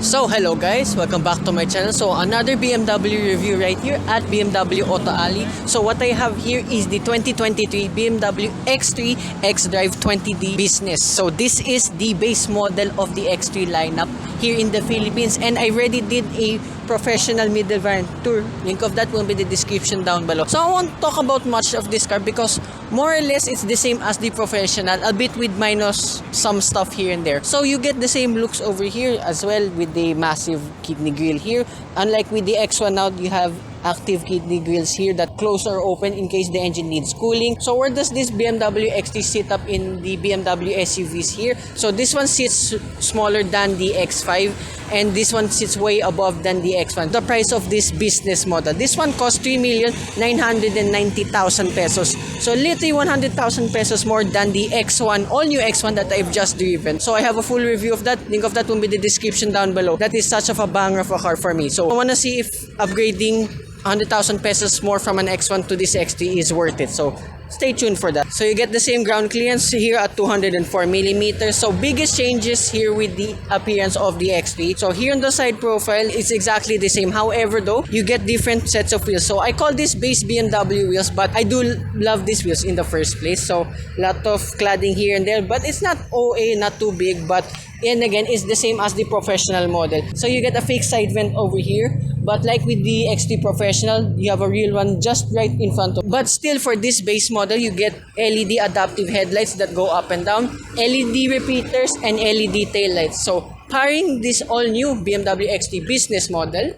So hello guys, welcome back to my channel. So another BMW review right here at BMW Auto Alley. So what I have here is the 2023 BMW X3 xDrive20d business. So this is the base model of the X3 lineup here in the Philippines, and I already did a professional middle variant tour. Link of that will be in the description down below. So I won't talk about much of this car because more or less it's the same as the professional, a bit with minus some stuff here and there. So you get the same looks over here as well with the massive kidney grille here. Unlike with the X1 now, you have active kidney grills here that close or open in case the engine needs cooling. So where does this BMW X3 sit up in the BMW SUVs here? So this one sits smaller than the X5 and this one sits way above than the X1. The price of this business model, this one costs 3,990,000 pesos. So literally 100,000 pesos more than the X1, all new X1 that I've just driven. So I have a full review of that. Link of that will be in the description down below. That is such of a banger of a car for me. So I want to see if upgrading 100,000 pesos more from an X1 to this X3 is worth it. So stay tuned for that. So you get the same ground clearance here at 204 millimeters. So biggest changes here with the appearance of the X3. So here on the side profile, it's exactly the same. However though, you get different sets of wheels. So I call this base BMW wheels, but I do love these wheels in the first place. So a lot of cladding here and there, but it's not OA, not too big, but and again, it's the same as the professional model. So you get a fake side vent over here, but like with the X3 professional, you have a real one just right in front of. But still, for this base model, you get LED adaptive headlights that go up and down, LED repeaters, and LED taillights. So pairing this all new BMW X3 business model,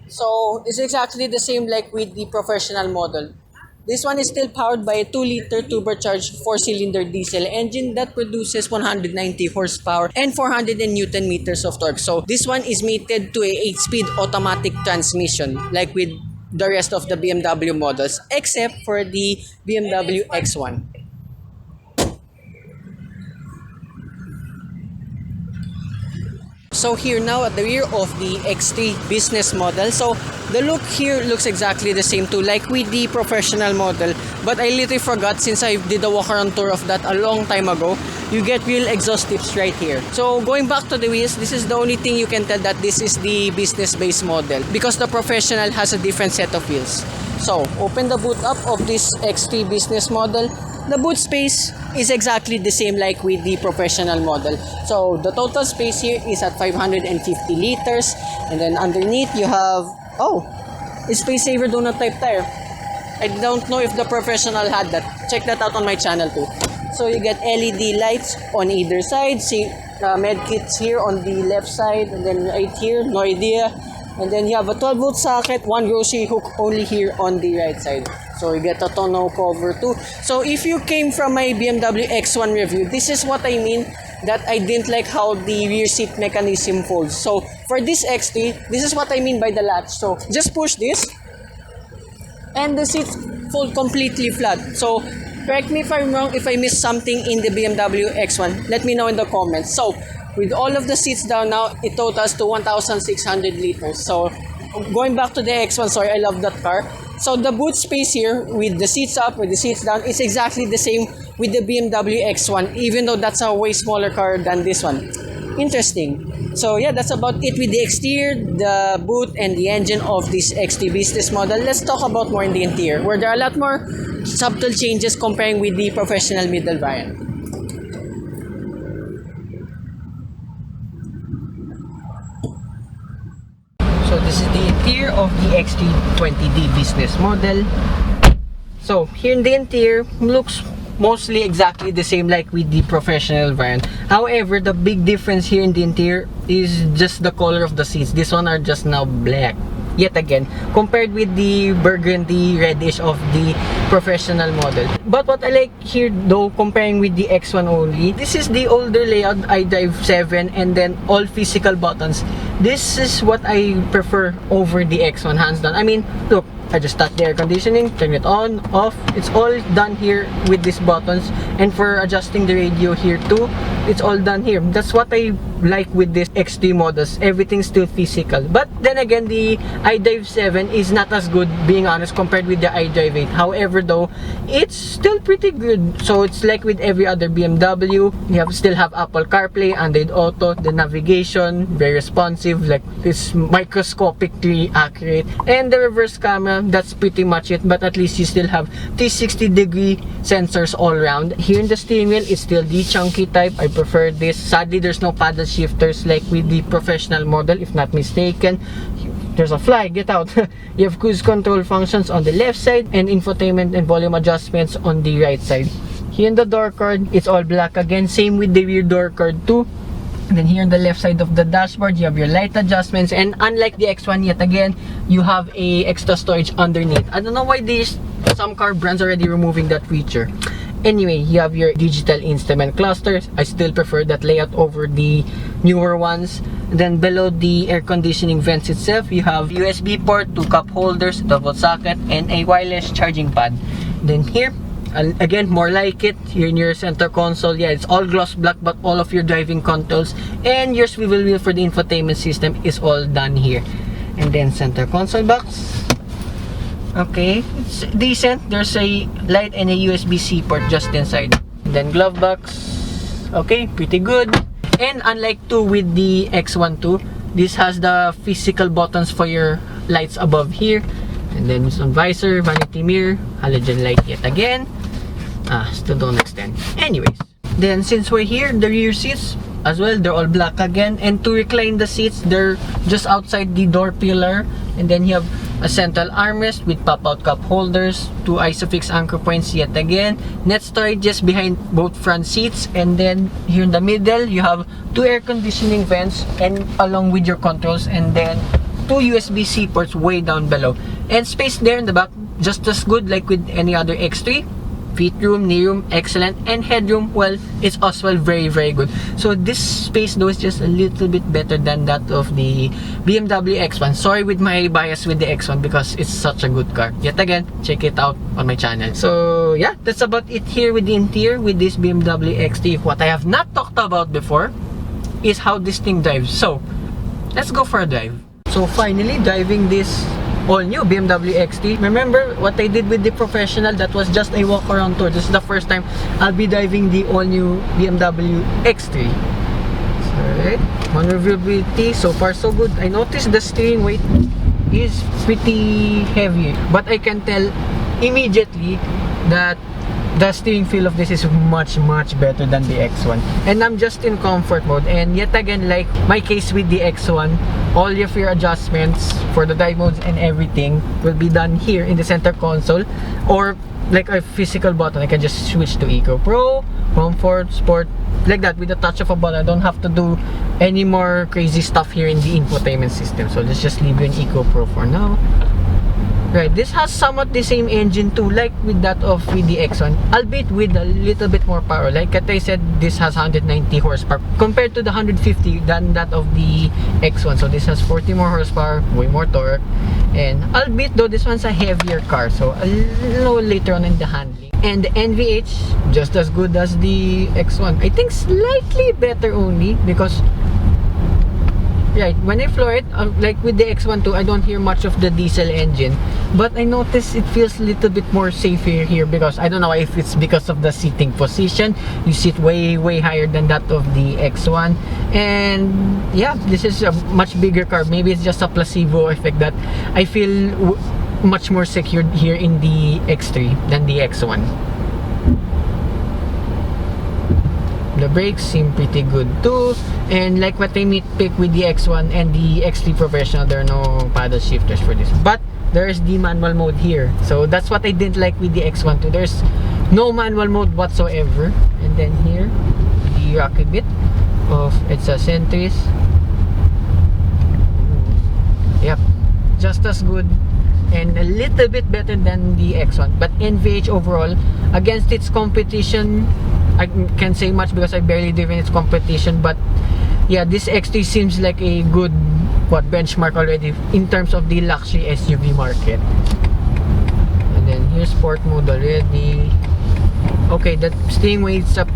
so it's exactly the same like with the professional model. This one is still powered by a 2-liter turbocharged 4-cylinder diesel engine that produces 190 horsepower and 400 Newton meters of torque. So this one is mated to a 8-speed automatic transmission like with the rest of the BMW models except for the BMW X1. So here now at the rear of the X3 business model, so the look here looks exactly the same too, like with the professional model. But I literally forgot since I did a walk around tour of that a long time ago. You get real exhaust tips right here. So going back to the wheels, this is the only thing you can tell that this is the business base model because the professional has a different set of wheels. So open the boot up of this X3 business model. The boot space is exactly the same like with the professional model. So the total space here is at 550 liters. And then underneath you have, it's space saver donut type tire. I don't know if the professional had that. Check that out on my channel too. So you get LED lights on either side. See med kits here on the left side. And then right here, no idea. And then you have a 12-volt socket, one grocery hook only here on the right side. So you get a tonneau cover too. So if you came from my BMW X1 review, this is what I mean that I didn't like how the rear seat mechanism folds. So for this X3, this is what I mean by the latch. So just push this and the seats fold completely flat. So correct me if I'm wrong, if I missed something in the BMW X1, let me know in the comments. So with all of the seats down now, it totals to 1,600 liters. So going back to the X1, sorry, I love that car. So the boot space here with the seats up, with the seats down, is exactly the same with the BMW X1, even though that's a way smaller car than this one. Interesting. So yeah, that's about it with the exterior, the boot, and the engine of this X3 business model. Let's talk about more in the interior, where there are a lot more subtle changes comparing with the professional middle variant. So this is the interior of the X320d business model. So here in the interior, looks mostly exactly the same like with the professional variant. However, the big difference here in the interior is just the color of the seats. This one are just now black. Yet again, compared with the burgundy reddish of the professional model. But what I like here though, comparing with the X1 only, this is the older layout, iDrive 7, and then all physical buttons. This is what I prefer over the X1, hands down. I mean, look, I just start the air conditioning, turn it on, off. It's all done here with these buttons. And for adjusting the radio here too, it's all done here. That's what I like with this X3 models. Everything's still physical. But then again, the iDrive 7 is not as good, being honest, compared with the iDrive 8. However though, it's still pretty good. So it's like with every other BMW, you still have Apple CarPlay, Android Auto, the navigation, very responsive, like this microscopically accurate, and the reverse camera, that's pretty much it. But at least you still have 360-degree sensors all around. Here in the steering wheel, it's still the chunky type. I prefer this. Sadly, there's no paddle shifters like with the professional model, if not mistaken. There's a fly, get out. You have cruise control functions on the left side and infotainment and volume adjustments on the right side. Here in the door card, it's all black again. Same with the rear door card too. And then here on the left side of the dashboard, you have your light adjustments. And unlike the X1, yet again, you have a extra storage underneath. I don't know why some car brands already removing that feature. Anyway, you have your digital instrument clusters. I still prefer that layout over the newer ones. Then below the air conditioning vents itself, you have USB port, 2 cup holders, double socket, and a wireless charging pad. Then here, again, more like it, here in your center console, yeah, it's all gloss black, but all of your driving controls and your swivel wheel for the infotainment system is all done here. And then center console box. Okay, it's decent. There's a light and a USB-C port just inside. And then glove box. Okay, pretty good. And unlike with the X1 too, this has the physical buttons for your lights above here. And then sun visor, vanity mirror, halogen light yet again. Still don't extend. Anyways, then since we're here, the rear seats as well, they're all black again. And to recline the seats, they're just outside the door pillar. And then you have a central armrest with pop-out cup holders, 2 isofix anchor points yet again, net storages behind both front seats, and then here in the middle you have 2 air conditioning vents and along with your controls, and then 2 USB-C ports way down below, and space there in the back just as good like with any other X3. Feet room, knee room, excellent, and headroom, well, it's as well very good. So this space though is just a little bit better than that of the BMW X1. Sorry with my bias with the X1 because it's such a good car. Yet again, check it out on my channel. So yeah, that's about it here with the interior with this BMW X3. What I have not talked about before is how this thing drives. So let's go for a drive. So finally driving this all new BMW X3. Remember what I did with the professional? That was just a walk around tour. This is the first time I'll be driving the all new BMW X3. Alright, maneuverability, so far so good. I noticed the steering weight is pretty heavy, but I can tell immediately that the steering feel of this is much better than the X1, and I'm just in comfort mode. And yet again, like my case with the X1, all of your adjustments for the drive modes and everything will be done here in the center console, or like a physical button. I can just switch to Eco Pro, Comfort, Sport, like that with the touch of a button. I don't have to do any more crazy stuff here in the infotainment system. So let's just leave you in Eco Pro for now. Right, this has somewhat the same engine too, like with that of the X1, albeit with a little bit more power. Like I said, this has 190 horsepower compared to the 150 than that of the X1. So this has 40 more horsepower, way more torque, and albeit though this one's a heavier car, so a little later on in the handling. And the NVH, just as good as the X1. I think slightly better only because right, when I floor it, like with the X1 too, I don't hear much of the diesel engine, but I notice it feels a little bit more safer here because I don't know if it's because of the seating position. You sit way higher than that of the X1, and yeah, this is a much bigger car. Maybe it's just a placebo effect that I feel much more secured here in the X3 than the X1. The brakes seem pretty good too, and like what I nitpick with the X1 and the X3 Professional, there are no paddle shifters for this, but there's the manual mode here. So that's what I didn't like with the X1 too. There's no manual mode whatsoever. And then here, the rocket bit of accessories. Yep, just as good and a little bit better than the X1. But NVH overall, against its competition, I can't say much because I barely driven its competition, but yeah, this X3 seems like a good benchmark already in terms of the luxury SUV market. And then here's sport mode already. Okay, that steering weight's up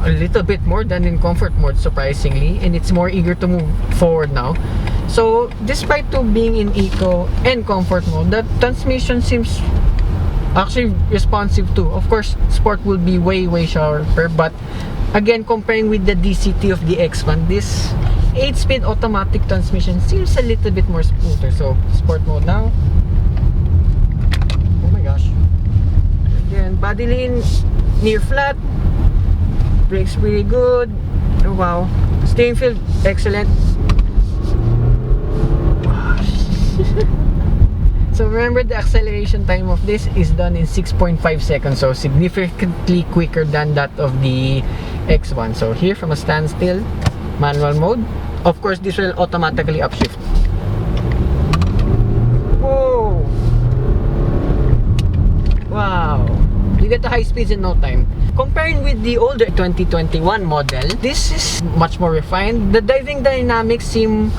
a little bit more than in comfort mode, surprisingly, and it's more eager to move forward now. So despite to being in eco and comfort mode, the transmission seems actually responsive too. Of course, sport will be way sharper, but again, comparing with the DCT of the X1, this 8-speed automatic transmission seems a little bit more smoother. So sport mode now. Oh my gosh. Again, body lean near flat, brakes pretty good. Oh wow, steering feel excellent. So remember, the acceleration time of this is done in 6.5 seconds, so significantly quicker than that of the X1. So here, from a standstill, manual mode. Of course, this will automatically upshift. Whoa! Wow! You get the high speeds in no time. Comparing with the older 2021 model, this is much more refined. The driving dynamics seem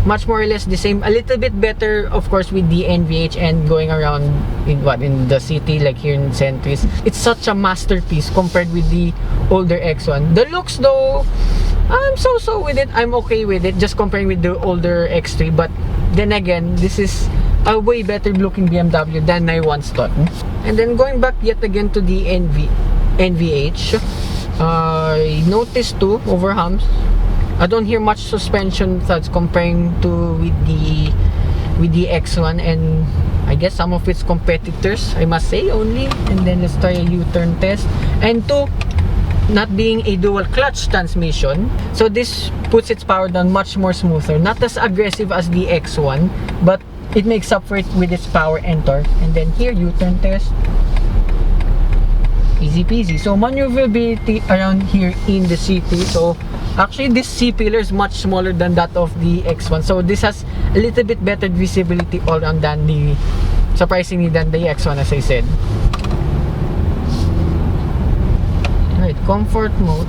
much more or less the same, a little bit better of course with the NVH and going around in the city, like here in Centris. It's such a masterpiece compared with the older X1. The looks though, I'm so with it. I'm okay with it, just comparing with the older X3, but then again, this is a way better looking BMW than I once thought. And then going back yet again to the NVH, I noticed too over humps, I don't hear much suspension thuds comparing to with the X1, and I guess some of its competitors, I must say, only. And then let's try a U-turn test. And two, not being a dual clutch transmission, so this puts its power down much more smoother, not as aggressive as the X1, but it makes up for it with its power and torque. And then here, U-turn test, easy peasy. So maneuverability around here in the city. So actually this C-pillar is much smaller than that of the X1, so this has a little bit better visibility all around than the, surprisingly, than the X1, as I said. Right, comfort mode,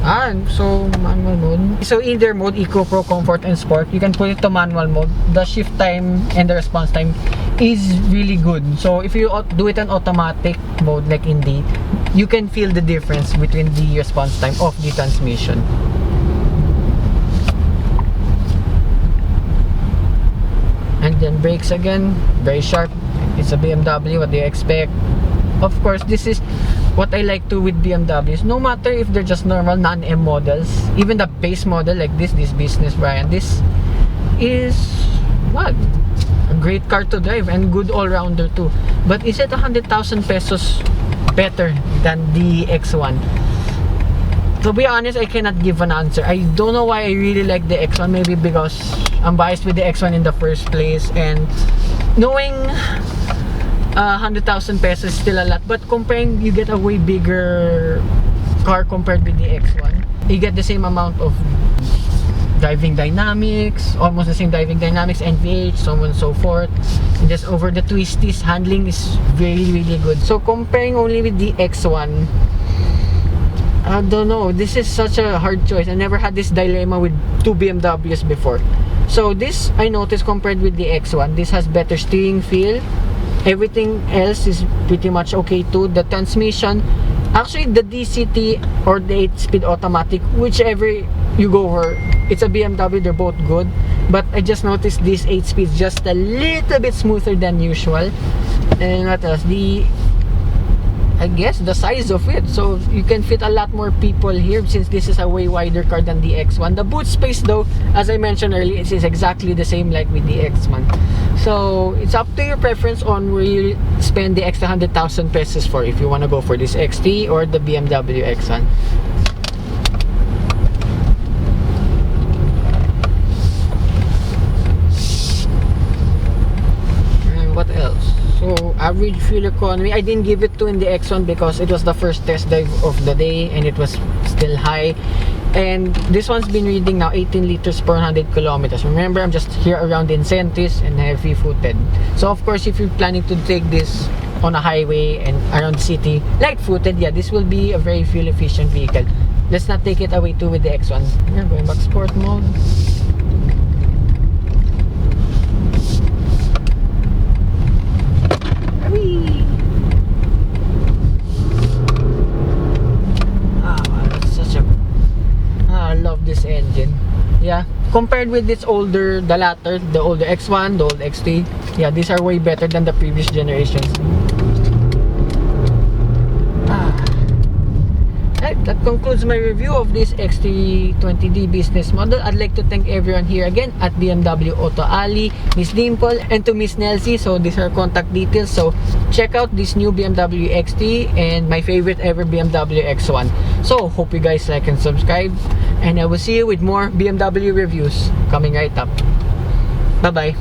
so manual mode. So either mode, Eco, Pro, Comfort, and Sport, you can put it to manual mode. The shift time and the response time is really good. So if you do it on automatic mode, like in the, you can feel the difference between the response time of the transmission. And then brakes again, very sharp. It's a BMW, what do you expect? Of course, this is what I like to with BMWs. No matter if they're just normal non-M models, even the base model like this business variant, this is what? A great car to drive and good all-rounder too. But is it 100,000 pesos better than the X1? To be honest, I cannot give an answer. I don't know why I really like the X1. Maybe because I'm biased with the X1 in the first place, and knowing 100,000 pesos is still a lot, but comparing, you get a way bigger car compared with the X1. You get the same amount of driving dynamics, almost the same driving dynamics, NVH, so on and so forth. And just over the twisties, handling is really good. So comparing only with the X1, I don't know, this is such a hard choice. I never had this dilemma with two BMWs before. So this, I noticed, compared with the X1, this has better steering feel. Everything else is pretty much okay too. The transmission, actually the DCT or the 8-speed automatic, whichever you go for, it's a BMW, they're both good. But I just noticed this 8-speed is just a little bit smoother than usual. And what else? I guess the size of it, so you can fit a lot more people here since this is a way wider car than the X1. The boot space though, as I mentioned earlier, it is exactly the same like with the X1. So it's up to your preference on where you spend the extra 100,000 pesos for, if you want to go for this X3 or the BMW X1. And what else? So average fuel economy, I didn't give it 2 in the X1 because it was the first test drive of the day and it was still high. And this one's been reading now 18 liters per 100 kilometers. Remember, I'm just here around in Centris and heavy footed. So of course, if you're planning to take this on a highway and around the city, light footed, yeah, this will be a very fuel efficient vehicle. Let's not take it away too with the X1. Yeah, going back sport mode. compared with this older, the latter, the older X1, the old X3, yeah, these are way better than the previous generations. Right, that concludes my review of this X320d business model. I'd like to thank everyone here again at BMW Auto Alley, Miss Dimple, and to Miss Nelsie. So these are contact details. So check out this new BMW X3 and my favorite ever BMW X1. So hope you guys like and subscribe, and I will see you with more BMW reviews coming right up. Bye bye.